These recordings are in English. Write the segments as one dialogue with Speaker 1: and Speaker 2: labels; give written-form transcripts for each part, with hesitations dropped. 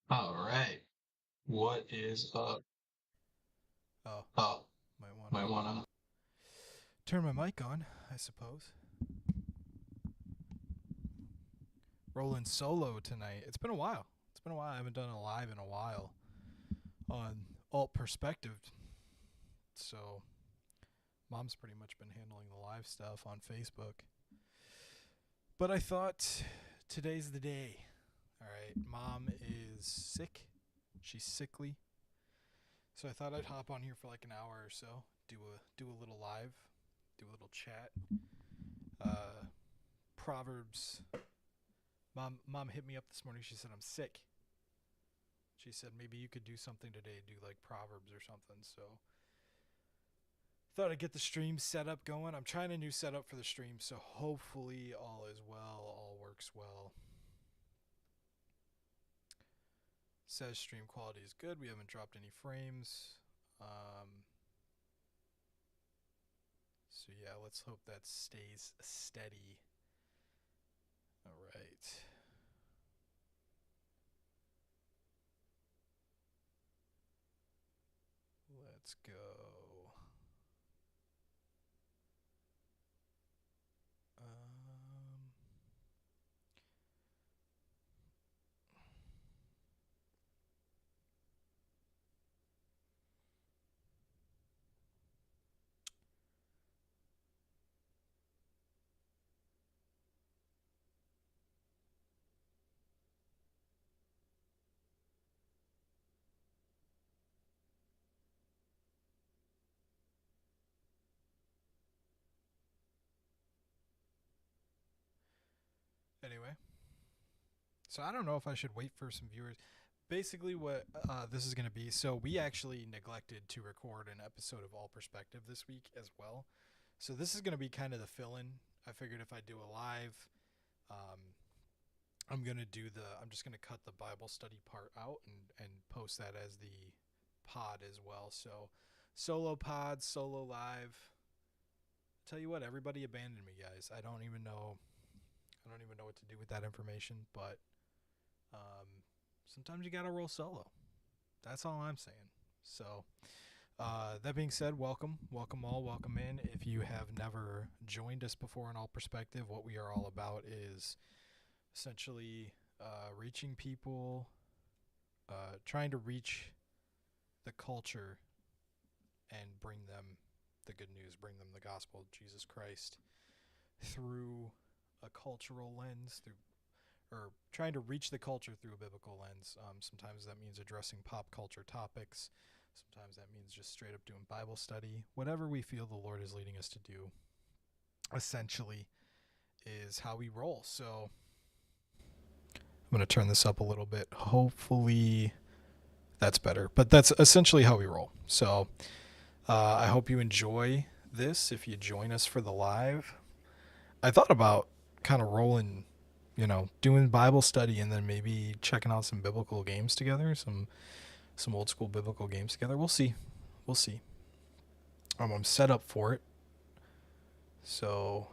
Speaker 1: All right. What is up?
Speaker 2: Oh,
Speaker 1: Oh,
Speaker 2: might want to
Speaker 1: might wanna.
Speaker 2: turn my mic on, I suppose. Rolling solo tonight. It's been a while. It's been a while. I haven't done a live in a while on alt perspective. So, mom's pretty much been handling the live stuff on Facebook. But I thought today's the day. All right, mom is sick. She's sickly. So I thought I'd hop on here for like an hour or so, do a little live, do a little chat. Uh, Proverbs. Mom hit me up this morning. She said I'm sick. She said maybe you could do something today, do like Proverbs or something. So thought I'd get the stream set up going. I'm trying a new setup for the stream, so hopefully all is well, all works well. Says stream quality is good. We haven't dropped any frames. So yeah, let's hope that stays steady. All right. Let's go. Um, anyway, so I don't know if I should wait for some viewers. Basically, what this is going to be. So we actually neglected to record an episode of All Perspective this week as well. So this is going to be kind of the fill-in. I figured if I do a live, um, I'm just going to cut the Bible study part out and post that as the pod as well. So solo pod, solo live. Tell you what, everybody abandoned me, guys. I don't even know. I don't even know what to do with that information. But sometimes you gotta roll solo. That's all I'm saying. So that being said, welcome all, welcome in. If you have never joined us before in All Perspective, what we are all about is essentially reaching people, trying to reach the culture and bring them the good news, bring them the gospel of Jesus Christ through a cultural lens, or trying to reach the culture through a biblical lens. Sometimes that means addressing pop culture topics. Sometimes that means just straight up doing Bible study. Whatever we feel the Lord is leading us to do, essentially, is how we roll. So I'm going to turn this up a little bit. Hopefully that's better. But that's essentially how we roll. So I hope you enjoy this if you join us for the live. I thought about kind of rolling, doing Bible study and then maybe checking out some biblical games together, some old school biblical games together. We'll see. I'm set up for it. So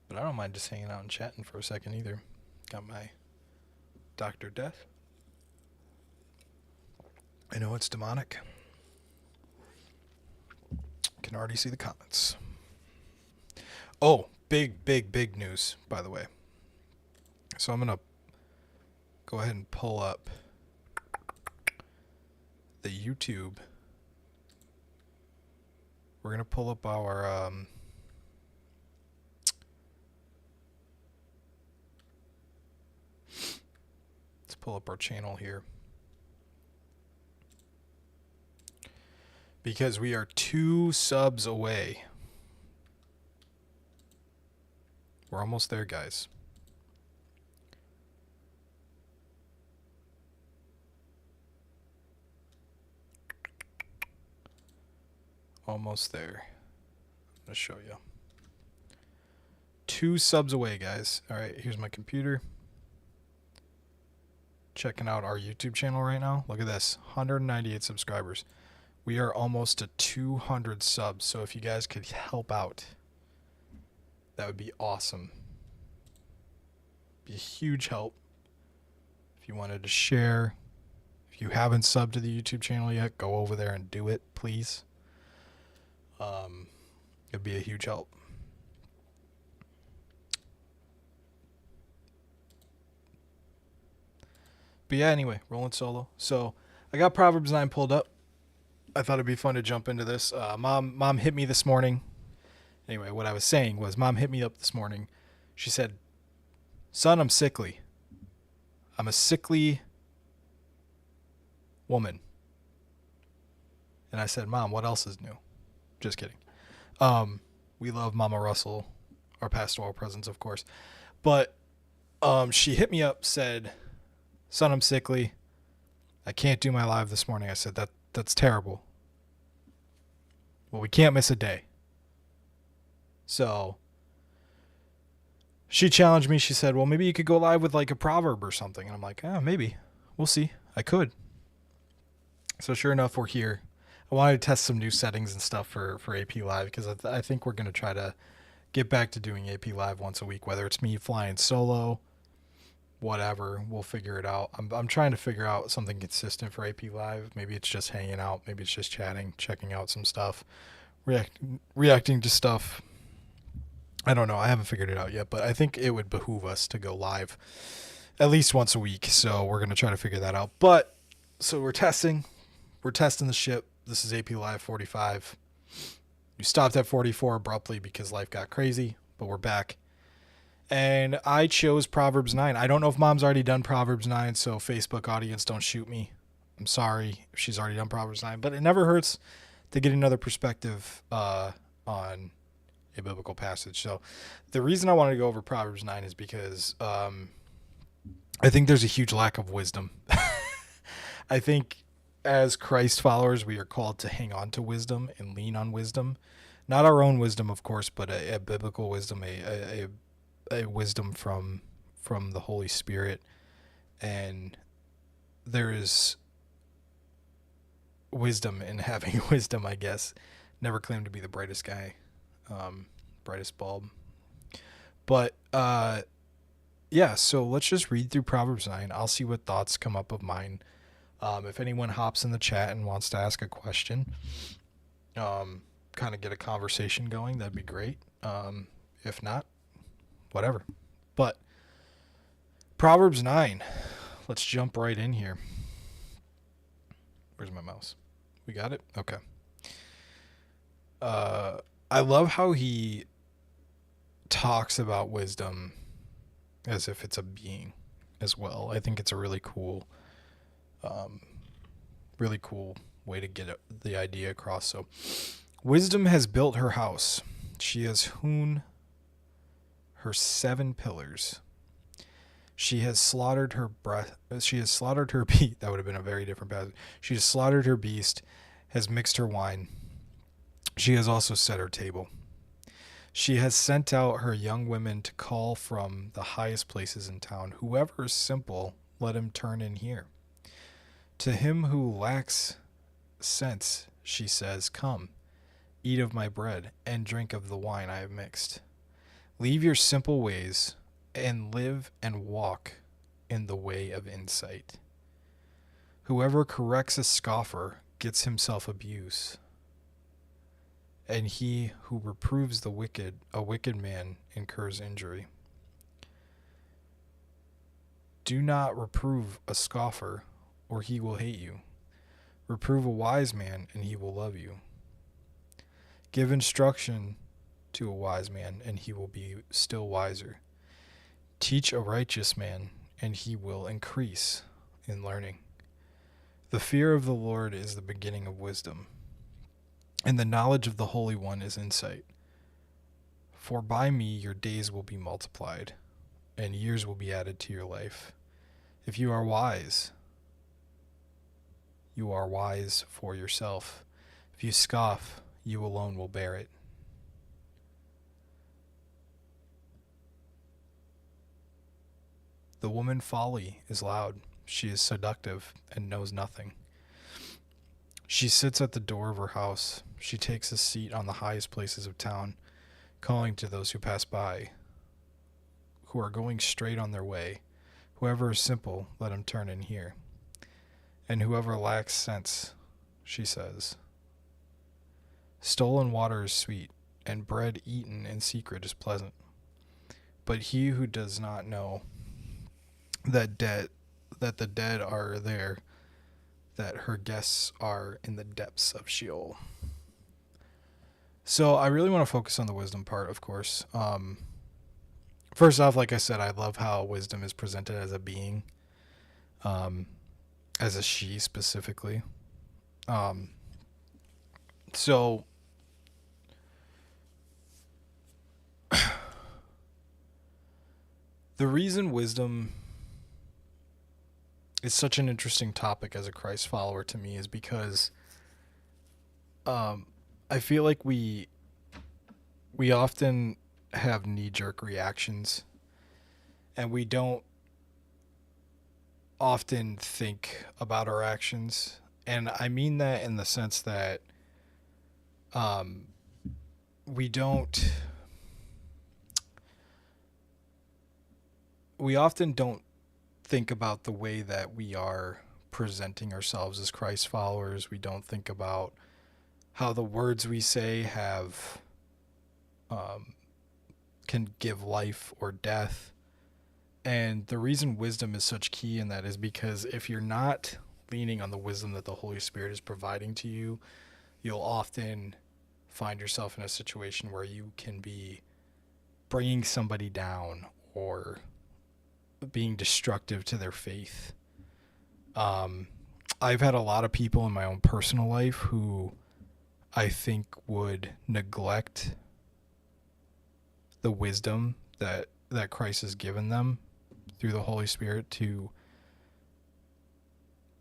Speaker 2: but I don't mind just hanging out and chatting for a second either. Got my Dr. Death. I know it's demonic. Can already see the comments. Oh, big news, by the way. So I'm going to go ahead and pull up the YouTube. We're going to pull up our let's pull up our channel here. Because we are 2 subs away. We're almost there, guys. Almost there. I'm going to show you. 2 subs away, guys. All right, here's my computer. Checking out our YouTube channel right now. Look at this. 198 subscribers. We are almost to 200 subs, so if you guys could help out, that would be awesome. Be a huge help. If you wanted to share, if you haven't subbed to the YouTube channel yet, go over there and do it, please. It'd be a huge help. But yeah, anyway, rolling solo. So I got Proverbs 9 pulled up. I thought it'd be fun to jump into this. Mom hit me this morning. Anyway, what I was saying was Mom hit me up this morning. She said, "Son, I'm sickly. I'm a sickly woman." And I said, "Mom, what else is new?" Just kidding. We love Mama Russell, our pastoral presence, of course. But she hit me up, said, "Son, I'm sickly. I can't do my live this morning." I said, that's terrible. Well, we can't miss a day. So she challenged me. She said, "Well, maybe you could go live with like a proverb or something." And I'm like, maybe. We'll see. I could. So sure enough, we're here. I wanted to test some new settings and stuff for AP Live because I think we're going to try to get back to doing AP Live once a week, whether it's me flying solo, whatever. We'll figure it out. I'm trying to figure out something consistent for AP Live. Maybe it's just hanging out. Maybe it's just chatting, checking out some stuff, reacting to stuff. I don't know. I haven't figured it out yet, but I think it would behoove us to go live at least once a week. So we're going to try to figure that out. But so we're testing the ship. This is AP Live 45. We stopped at 44 abruptly because life got crazy, but we're back. And I chose Proverbs 9. I don't know if Mom's already done Proverbs 9, so Facebook audience, don't shoot me. I'm sorry if she's already done Proverbs 9, but it never hurts to get another perspective on a biblical passage. So the reason I wanted to go over Proverbs 9 is because I think there's a huge lack of wisdom. I think as Christ followers, we are called to hang on to wisdom and lean on wisdom. Not our own wisdom, of course, but a biblical wisdom, a wisdom from from the Holy Spirit, and there is wisdom in having wisdom, I guess. Never claimed to be the brightest guy, brightest bulb. But yeah, so let's just read through Proverbs 9. I'll see what thoughts come up of mine. If anyone hops in the chat and wants to ask a question, kind of get a conversation going, that'd be great. If not, whatever. But Proverbs 9, let's jump right in here. Where's my mouse? We got it? Okay. I love how he talks about wisdom as if it's a being as well. I think it's a really cool way to get the idea across. So, wisdom has built her house. She has hewn her 7 pillars. She has slaughtered her beast. That would have been a very different passage. She has slaughtered her beast, has mixed her wine. She has also set her table. She has sent out her young women to call from the highest places in town. Whoever is simple, let him turn in here. To him who lacks sense, she says, come, eat of my bread, and drink of the wine I have mixed. Leave your simple ways, and live and walk in the way of insight. Whoever corrects a scoffer gets himself abuse, and he who reproves a wicked man, incurs injury. Do not reprove a scoffer, or he will hate you. Reprove a wise man, and he will love you. Give instruction to a wise man, and he will be still wiser. Teach a righteous man, and he will increase in learning. The fear of the Lord is the beginning of wisdom, and the knowledge of the Holy One is insight. For by me your days will be multiplied, and years will be added to your life. If you are wise for yourself. If you scoff, you alone will bear it. The woman folly is loud. She is seductive and knows nothing. She sits at the door of her house. She takes a seat on the highest places of town, calling to those who pass by, who are going straight on their way. Whoever is simple, let him turn in here. And whoever lacks sense, she says. Stolen water is sweet, and bread eaten in secret is pleasant. But he who does not know that the dead are there, that her guests are in the depths of Sheol. So I really want to focus on the wisdom part, of course. First off, like I said, I love how wisdom is presented as a being, as a she specifically. So the reason wisdom is such an interesting topic as a Christ follower to me is because I feel like we often have knee-jerk reactions, and we don't often think about our actions. And I mean that in the sense that we often don't think about the way that we are presenting ourselves as Christ followers. We don't think about how the words we say have can give life or death. And the reason wisdom is such key in that is because if you're not leaning on the wisdom that the Holy Spirit is providing to you, you'll often find yourself in a situation where you can be bringing somebody down or being destructive to their faith. I've had a lot of people in my own personal life who I think would neglect the wisdom that Christ has given them through the Holy Spirit to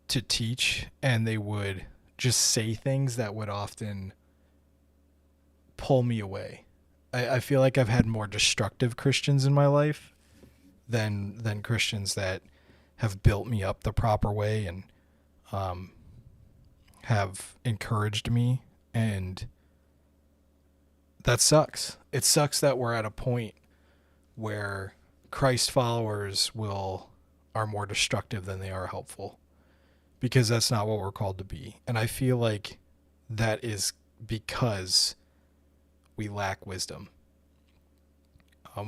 Speaker 2: teach, and they would just say things that would often pull me away. I feel like I've had more destructive Christians in my life than Christians that have built me up the proper way and um, have encouraged me, and that sucks. It sucks that we're at a point where Christ followers are more destructive than they are helpful, because that's not what we're called to be. And I feel like that is because we lack wisdom.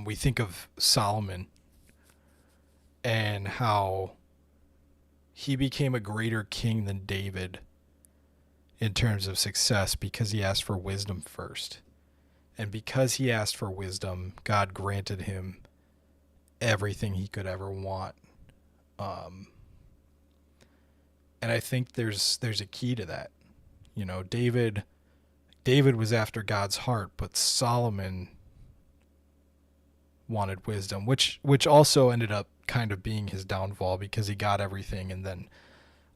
Speaker 2: We think of Solomon and how he became a greater king than David in terms of success because he asked for wisdom first. And because he asked for wisdom, God granted him everything he could ever want. Um, and I think there's a key to that. You know, David was after God's heart, but Solomon wanted wisdom, which also ended up kind of being his downfall because he got everything and then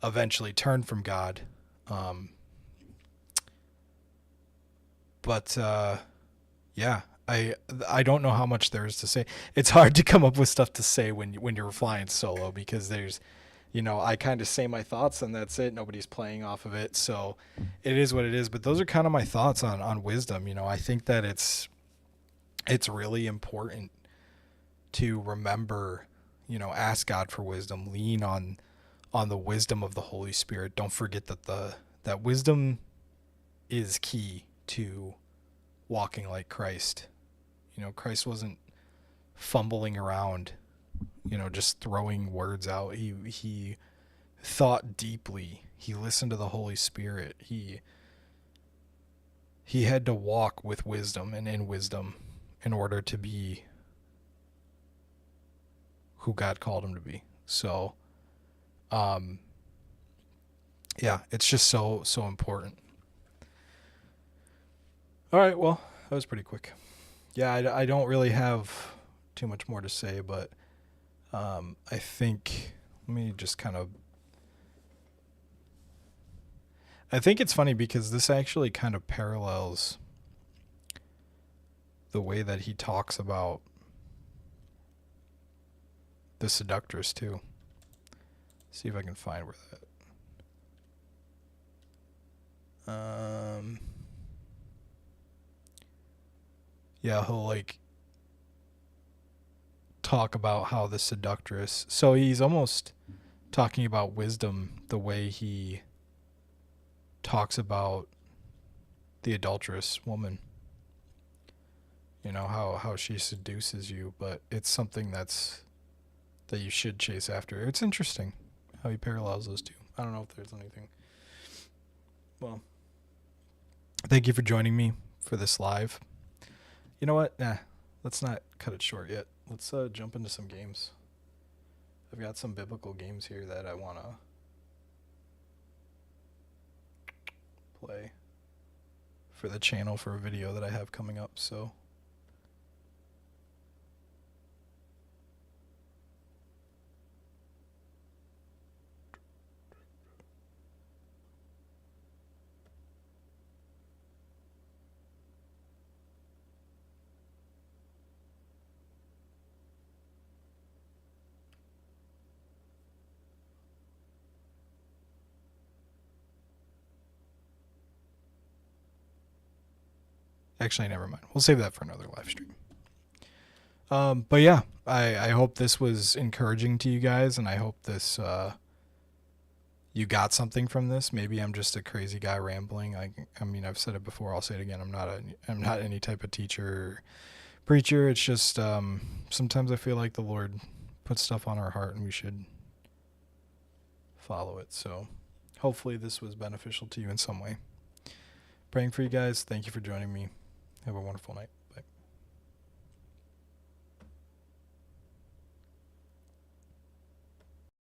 Speaker 2: eventually turned from God. But yeah, I don't know how much there is to say. It's hard to come up with stuff to say when you're flying solo, because there's, you know, I kind of say my thoughts and that's it. Nobody's playing off of it, so it is what it is. But those are kind of my thoughts on wisdom. You know, I think that it's really important to remember, you know, ask God for wisdom, lean on the wisdom of the Holy Spirit. Don't forget that wisdom is key to walking like Christ. You know, Christ wasn't fumbling around, you know, just throwing words out. He thought deeply. He listened to the Holy Spirit. He had to walk with wisdom and in wisdom in order to be who God called him to be. So, yeah, it's just so important. All right, well, that was pretty quick. Yeah, I don't really have too much more to say, but I think, let me just kind of, I think it's funny because this actually kind of parallels the way that he talks about the seductress too. See if I can find where that. Yeah, he'll like talk about how the seductress. So he's almost talking about wisdom the way he talks about the adulterous woman. You know, how she seduces you, but it's something that you should chase after. It's interesting how he parallels those two. I don't know if there's anything. Well, thank you for joining me for this live. You know what? Let's not cut it short yet. Let's jump into some games. I've got some biblical games here that I want to play for the channel for a video that I have coming up, so actually, never mind. We'll save that for another live stream. But yeah, I hope this was encouraging to you guys, and I hope this you got something from this. Maybe I'm just a crazy guy rambling. I mean, I've said it before. I'll say it again. I'm not any type of teacher or preacher. It's just sometimes I feel like the Lord puts stuff on our heart, and we should follow it. So hopefully this was beneficial to you in some way. Praying for you guys. Thank you for joining me. Have a wonderful night.